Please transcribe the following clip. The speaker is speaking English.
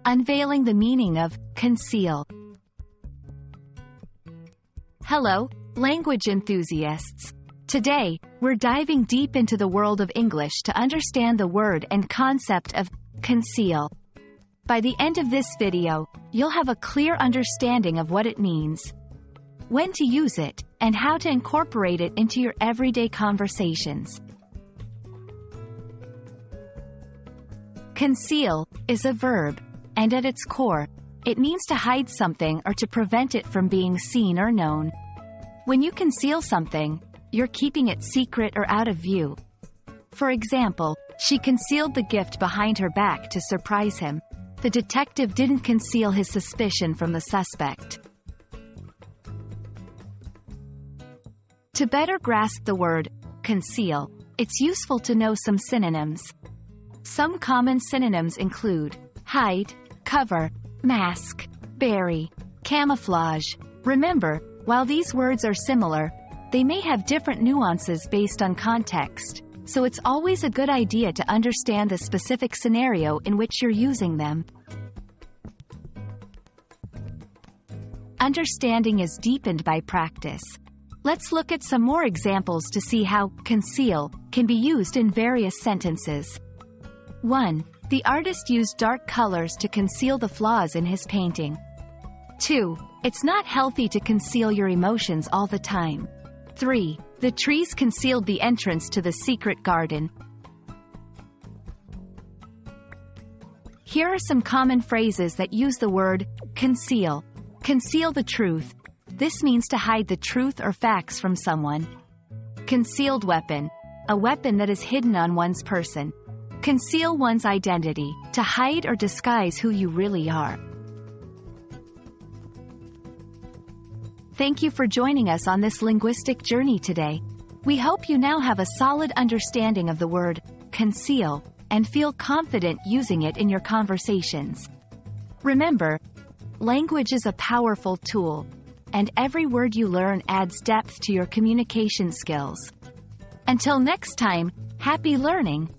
Unveiling the meaning of conceal. Hello, language enthusiasts. Today, we're diving deep into the world of English to understand the word and concept of conceal. By the end of this video, you'll have a clear understanding of what it means, when to use it, and how to incorporate it into your everyday conversations. Conceal is a verb, and at its core, it means to hide something or to prevent it from being seen or known. When you conceal something, you're keeping it secret or out of view. For example, she concealed the gift behind her back to surprise him. The detective didn't conceal his suspicion from the suspect. To better grasp the word conceal, it's useful to know some synonyms. Some common synonyms include hide, cover, mask, bury, camouflage. Remember, while these words are similar, they may have different nuances based on context, so it's always a good idea to understand the specific scenario in which you're using them. Understanding is deepened by practice. Let's look at some more examples to see how conceal can be used in various sentences. 1. The artist used dark colors to conceal the flaws in his painting. 2. It's not healthy to conceal your emotions all the time. 3. The trees concealed the entrance to the secret garden. Here are some common phrases that use the word conceal. Conceal the truth. This means to hide the truth or facts from someone. Concealed weapon. A weapon that is hidden on one's person. Conceal one's identity, to hide or disguise who you really are. Thank you for joining us on this linguistic journey today. We hope you now have a solid understanding of the word conceal and feel confident using it in your conversations. Remember, language is a powerful tool, and every word you learn adds depth to your communication skills. Until next time, happy learning!